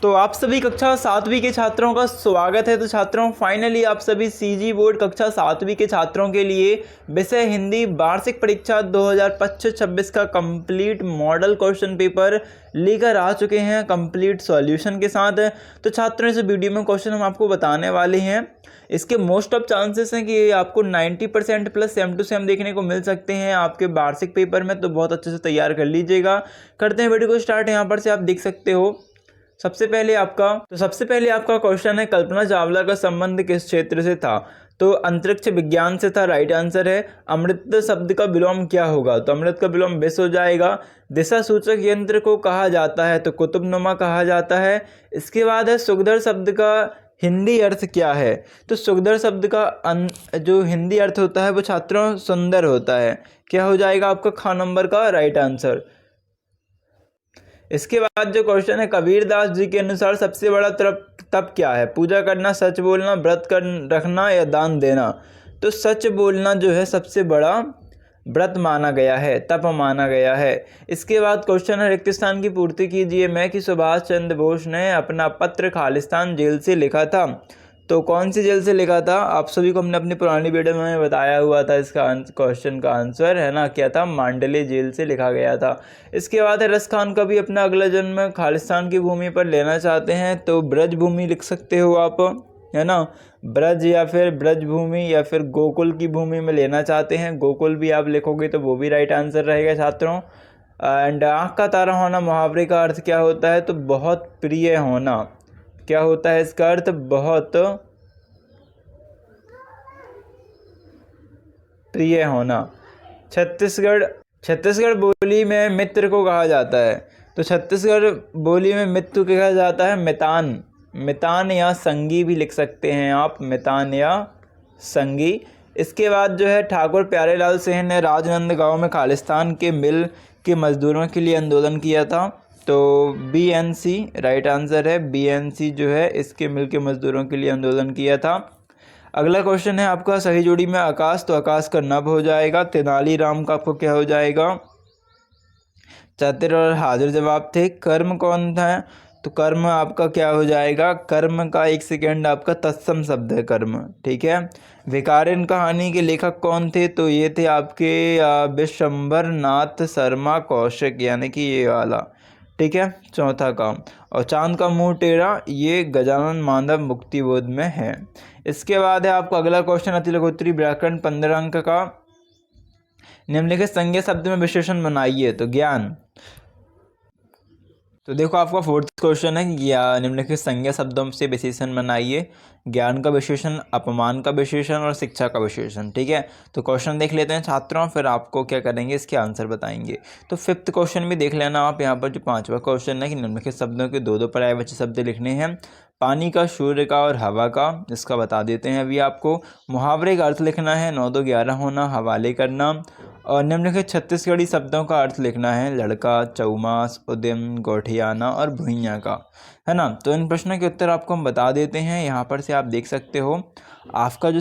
तो आप सभी कक्षा 7वीं के छात्रों का स्वागत है। तो छात्रों, फाइनली आप सभी सीजी बोर्ड कक्षा 7वीं के छात्रों के लिए विषय हिंदी वार्षिक परीक्षा 2025-26 का कंप्लीट मॉडल क्वेश्चन पेपर लेकर आ चुके हैं कंप्लीट सॉल्यूशन के साथ। तो छात्रों, इस वीडियो में क्वेश्चन हम आपको बताने वाले हैं। इसके मोस्ट ऑफ चांसेस हैं कि आपको 90% प्लस सेम टू सेम देखने को मिल सकते हैं आपके वार्षिक पेपर में। तो बहुत अच्छे से तैयार कर लीजिएगा। करते हैं वीडियो को स्टार्ट। यहाँ पर से आप देख सकते हो सबसे पहले आपका क्वेश्चन है, कल्पना चावला का संबंध किस क्षेत्र से था? तो अंतरिक्ष विज्ञान से था, राइट आंसर है। अमृत शब्द का विलोम क्या होगा? तो अमृत का विलोम विष हो जाएगा। दिशा सूचक यंत्र को कहा जाता है? तो कुतुबनुमा कहा जाता है। इसके बाद है, सुखदर शब्द का हिंदी अर्थ क्या है? तो सुखदर शब्द का जो हिंदी अर्थ होता है वो छात्रों सुंदर होता है। क्या हो जाएगा आपका ख नंबर का राइट आंसर। इसके बाद जो क्वेश्चन है, कबीरदास जी के अनुसार सबसे बड़ा तप क्या है? पूजा करना, सच बोलना, व्रत कर रखना या दान देना? तो सच बोलना जो है सबसे बड़ा व्रत माना गया है, तप माना गया है। इसके बाद क्वेश्चन है, रिक्त स्थान की पूर्ति कीजिए। मैं कि सुभाष चंद्र बोस ने अपना पत्र खालिस्तान जेल से लिखा था? तो कौन सी जेल से लिखा था? आप सभी को हमने अपनी पुरानी वीडियो में बताया हुआ था। इसका क्वेश्चन का आंसर है ना क्या था? मांडले जेल से लिखा गया था। इसके बाद है, रस खान का भी अपना अगला जन्म खालिस्तान की भूमि पर लेना चाहते हैं? तो ब्रज भूमि लिख सकते हो आप, है ना। ब्रज या फिर ब्रज भूमि या फिर गोकुल की भूमि में लेना चाहते हैं। गोकुल भी आप लिखोगे तो वो भी राइट आंसर रहेगा छात्रों। एंड आँख का तारा होना मुहावरे का अर्थ क्या होता है? तो बहुत प्रिय होना। क्या होता है इसका अर्थ? बहुत प्रिय होना। छत्तीसगढ़ बोली में मित्र को कहा जाता है? तो छत्तीसगढ़ बोली में मित्र को कहा जाता है मितान या संगी भी लिख सकते हैं आप, मितान या संगी। इसके बाद जो है, ठाकुर प्यारेलाल सिंह ने राजनांदगांव में खालिस्तान के मिल के मजदूरों के लिए आंदोलन किया था? तो BNC राइट आंसर है। BNC जो है इसके मिल के मजदूरों के लिए आंदोलन किया था। अगला क्वेश्चन है आपका, सही जोड़ी में आकाश, तो आकाश का नभ हो जाएगा। तेनालीराम का आपको क्या हो जाएगा? चतुर और हाजिर जवाब थे। कर्म कौन था? तो कर्म आपका क्या हो जाएगा? कर्म का एक सेकेंड आपका तत्सम शब्द है कर्म, ठीक है। भिखारिन कहानी के लेखक कौन थे? तो ये थे आपके विशंबर नाथ शर्मा कौशिक, यानी कि ये वाला, ठीक है, चौथा काम। और चांद का मुंह टेढ़ा, ये गजानन माधव मुक्तिबोध में है। इसके बाद है आपका अगला क्वेश्चन, अति लघुत्तरी व्याकरण 15 अंक का। निम्नलिखित संज्ञा शब्द में विशेषण बनाइए। तो ज्ञान। तो देखो आपका फोर्थ क्वेश्चन है, या निम्नलिखित संज्ञा शब्दों से विशेषण बनाइए। ज्ञान का विशेषण, अपमान का विशेषण और शिक्षा का विशेषण, ठीक है। तो क्वेश्चन देख लेते हैं छात्रों, फिर आपको क्या करेंगे, इसके आंसर बताएंगे। तो फिफ्थ क्वेश्चन भी देख लेना आप। यहाँ पर जो पांचवा क्वेश्चन है कि निम्नलिखित शब्दों के दो पर्यायवाची शब्द लिखने हैं। पानी का, सूर्य का और हवा का, इसका बता देते हैं अभी आपको। मुहावरे का अर्थ लिखना है, 9 2 11 होना, हवाले करना। और निम्नलिखित छत्तीसगढ़ी शब्दों का अर्थ लिखना है, लड़का, चौमास, उद्यम, गोठियाना और भुइयाँ का, है ना। तो इन प्रश्नों के उत्तर आपको हम बता देते हैं। यहाँ पर से आप देख सकते हो आपका जो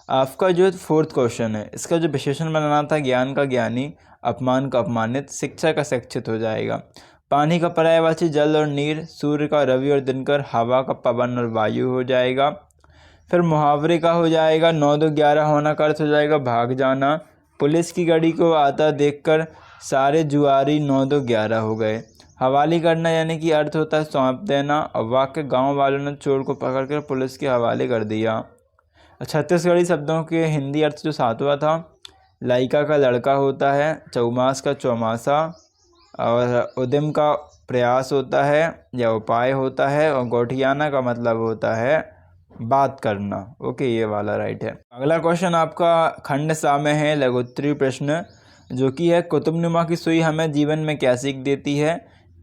आपका जो फोर्थ क्वेश्चन है, इसका जो विशेषण बनाना था, ज्ञान का ज्ञानी, अपमान का अपमानित, शिक्षा का शिक्षित हो जाएगा। पानी का पर्यायवाची जल और नीर, सूर्य का रवि और दिनकर, हवा का पवन और वायु हो जाएगा। फिर मुहावरे का हो जाएगा, 9 2 11 होना का अर्थ हो जाएगा भाग जाना। पुलिस की गाड़ी को आता देखकर सारे जुआरी 9 2 11 हो गए। हवाले करना यानी कि अर्थ होता है सौंप देना। और वाक्य, गांव वालों ने चोर को पकड़कर पुलिस के हवाले कर दिया। छत्तीसगढ़ी शब्दों के हिंदी अर्थ जो सातवां था, लाइका का लड़का होता है, चौमास का चौमासा, और उद्यम का प्रयास होता है या उपाय होता है, और गोठियाना का मतलब होता है बात करना। ओके, ये वाला राइट है। अगला क्वेश्चन आपका खंड सा में है, लघुत्तरी प्रश्न, जो कि है, कुतुबनुमा की सुई हमें जीवन में क्या सीख देती है?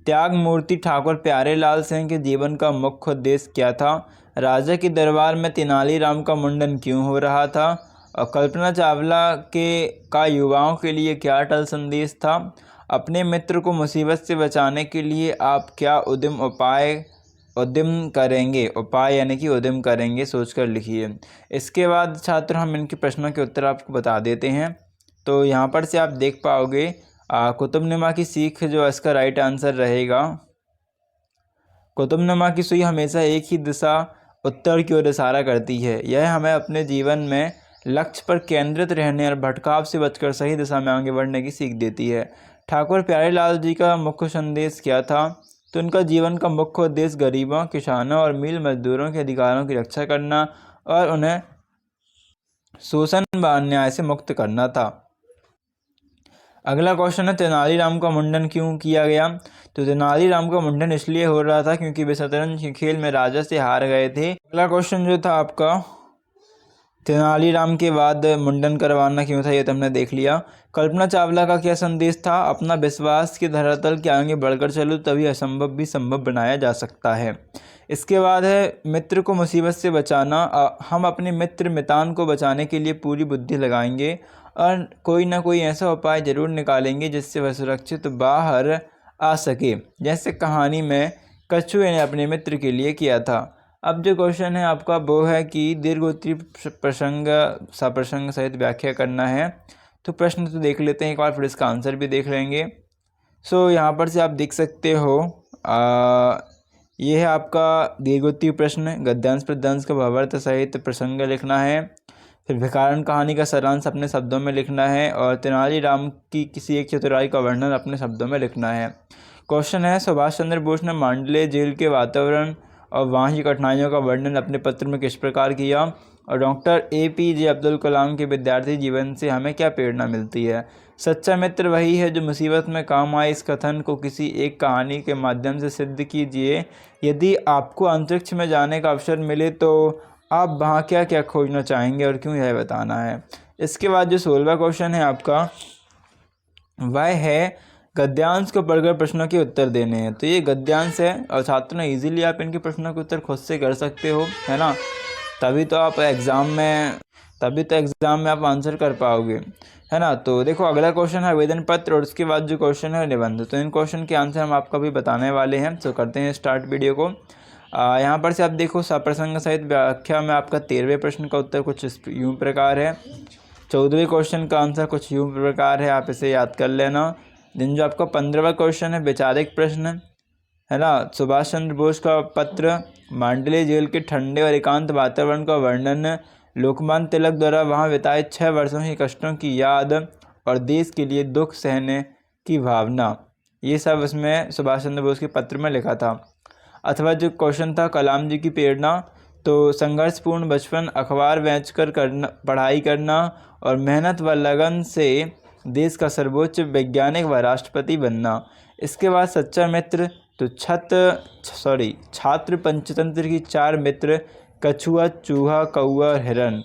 त्याग मूर्ति ठाकुर प्यारेलाल सिंह के जीवन का मुख्य उद्देश्य क्या था? राजा के दरबार में तेनालीराम का मुंडन क्यों हो रहा था? और कल्पना चावला का युवाओं के लिए क्या अटल संदेश था? अपने मित्र को मुसीबत से बचाने के लिए आप क्या उद्यम करेंगे? उपाय यानी कि उद्यम करेंगे, सोचकर लिखिए। इसके बाद छात्र हम इनके प्रश्नों के उत्तर आपको बता देते हैं। तो यहाँ पर से आप देख पाओगे कुतुबनुमा की सीख जो इसका राइट आंसर रहेगा, कुतुबनुमा की सुई हमेशा एक ही दिशा उत्तर की ओर इशारा करती है। यह हमें अपने जीवन में लक्ष्य पर केंद्रित रहने और भटकाव से बचकर सही दिशा में आगे बढ़ने की सीख देती है। ठाकुर प्यारेलाल जी का मुख्य संदेश क्या था? तो उनका जीवन का मुख्य उद्देश्य गरीबों, किसानों और मील मजदूरों के अधिकारों की रक्षा करना और उन्हें शोषण व अन्याय से मुक्त करना था। अगला क्वेश्चन है, तेनालीराम का मुंडन क्यों किया गया? तो तेनालीराम का मुंडन इसलिए हो रहा था क्योंकि वे शतरंज के खेल में राजा से हार गए थे। अगला क्वेश्चन जो था आपका, तेनालीराम के बाद मुंडन करवाना क्यों था, ये तो हमने देख लिया। कल्पना चावला का क्या संदेश था? अपना विश्वास के धरातल के आगे बढ़कर चलो, तभी असंभव भी संभव बनाया जा सकता है। इसके बाद है, मित्र को मुसीबत से बचाना। हम अपने मित्र मितान को बचाने के लिए पूरी बुद्धि लगाएंगे और कोई ना कोई ऐसा उपाय जरूर निकालेंगे जिससे वह सुरक्षित बाहर आ सके, जैसे कहानी में कछुए ने अपने मित्र के लिए किया था। अब जो क्वेश्चन है आपका वो है कि दीर्घोत्तरी प्रसंग सप्रसंग सहित व्याख्या करना है। तो प्रश्न तो देख लेते हैं एक बार, फिर इसका आंसर भी देख लेंगे। यहाँ पर से आप देख सकते हो, ये है आपका दीर्घोत्तरी प्रश्न। गद्यांश पद्यांश का भावार्थ सहित प्रसंग लिखना है। फिर भिखारन कहानी का सारांश अपने शब्दों में लिखना है और तेनालीराम की किसी एक चतुराई का वर्णन अपने शब्दों में लिखना है। क्वेश्चन है, सुभाष चंद्र बोस ने मांडले जेल के वातावरण और वहाँ की कठिनाइयों का वर्णन अपने पत्र में किस प्रकार किया? और डॉक्टर APJ अब्दुल कलाम के विद्यार्थी जीवन से हमें क्या प्रेरणा मिलती है? सच्चा मित्र वही है जो मुसीबत में काम आए। इस कथन को किसी एक कहानी के माध्यम से सिद्ध कीजिए। यदि आपको अंतरिक्ष में जाने का अवसर मिले तो आप वहाँ क्या क्या खोजना चाहेंगे और क्यों, यह बताना है। इसके बाद जो 16वां क्वेश्चन है आपका, वह है गद्यांश को पढ़कर प्रश्नों के उत्तर देने हैं। तो ये गद्यांश है और छात्रों इजीली आप इनके प्रश्नों के उत्तर खुद से कर सकते हो, है ना। तभी तो एग्ज़ाम में आप आंसर कर पाओगे, है ना। तो देखो अगला क्वेश्चन है आवेदन पत्र और उसके बाद जो क्वेश्चन है निबंध। तो इन क्वेश्चन के आंसर हम आपको भी बताने वाले हैं। तो करते हैं स्टार्ट वीडियो को। यहाँ पर से आप देखो, सप्रसंग सहित व्याख्या में आपका 13वें प्रश्न का उत्तर कुछ इस यूँ प्रकार है। 14वें क्वेश्चन का आंसर कुछ यूँ प्रकार है, आप इसे याद कर लेना। दिन जो आपका 15वां क्वेश्चन है वैचारिक प्रश्न, है ना। सुभाष चंद्र बोस का पत्र, मांडले जेल के ठंडे और एकांत वातावरण का वर्णन, लोकमान्य तिलक द्वारा वहाँ बिताए 6 वर्षों के कष्टों की याद और देश के लिए दुख सहने की भावना, ये सब इसमें सुभाष चंद्र बोस के पत्र में लिखा था। अथवा जो क्वेश्चन था कलाम जी की प्रेरणा, तो संघर्षपूर्ण बचपन, अखबार बेचकर पढ़ाई करना और मेहनत व लगन से देश का सर्वोच्च वैज्ञानिक व राष्ट्रपति बनना। इसके बाद सच्चा मित्र, तो छात्र पंचतंत्र की 4 मित्र, कछुआ, चूहा, कौआ और हिरन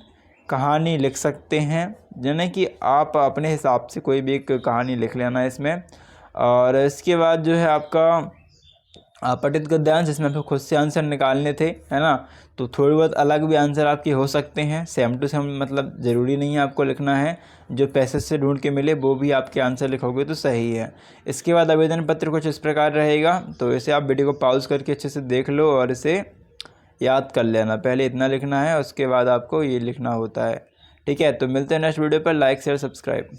कहानी लिख सकते हैं। यानी कि आप अपने हिसाब से कोई भी एक कहानी लिख लेना इसमें। और इसके बाद जो है आपका पठित गद्यांश, जिसमें आपको खुद से आंसर निकालने थे, है ना। तो थोड़ी बहुत अलग भी आंसर आपके हो सकते हैं, सेम टू सेम मतलब ज़रूरी नहीं है आपको लिखना है। जो पैसेज से ढूंढ के मिले वो भी आपके आंसर लिखोगे तो सही है। इसके बाद आवेदन पत्र कुछ इस प्रकार रहेगा। तो इसे आप वीडियो को पॉज करके अच्छे से देख लो और इसे याद कर लेना। पहले इतना लिखना है, उसके बाद आपको ये लिखना होता है, ठीक है। तो मिलते हैं नेक्स्ट वीडियो पर। Like share subscribe.